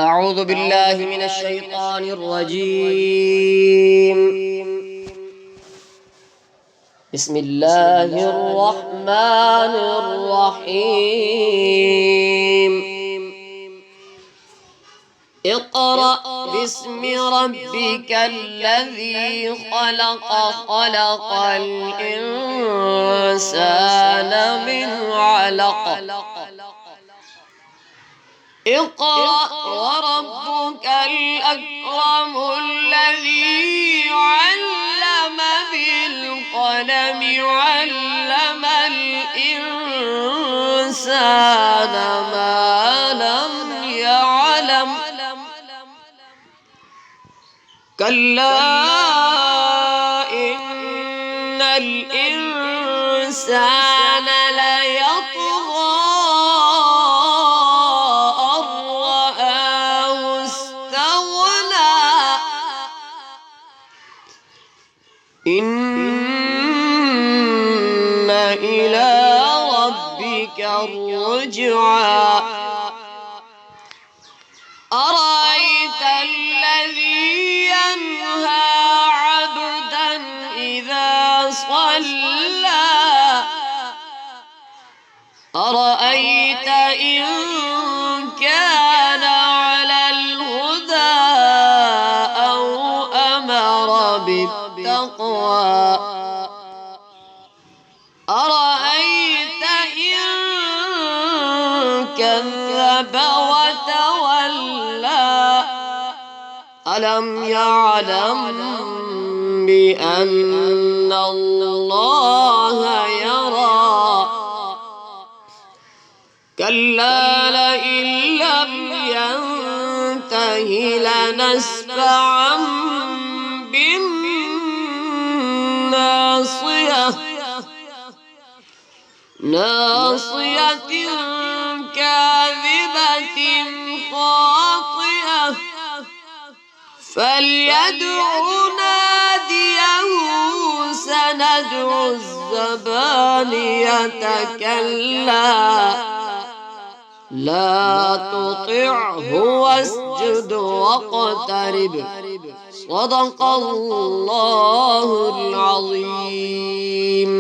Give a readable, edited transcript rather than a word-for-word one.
أعوذ بالله من الشيطان الرجيم. بسم الله الرحمن الرحيم. اقرأ باسم ربك الذي خلق خلق الإنسان من علق. اقرأ وربك الأكرم الذي علم بالقلم علم الإنسان ما لم يعلم. كلا إن الإنسان ليطغى أن رآه استغنى. إن إلى ربك الرجعى. أرأيت الذي ينهى عبدا إذا صلى. أرأيت إن كان على الهدى أو أمر بالتقوى. أرأيت إن كذب وتولى. ألم يعلم بأن الله يرى. كلا لئن لم ينته لنسفعا بالناصية. ناصية كاذبة خاطئة. فليدع ناديه سندع الزبانية. كلا لا تطعه واسجد واقترب. صدق الله العظيم.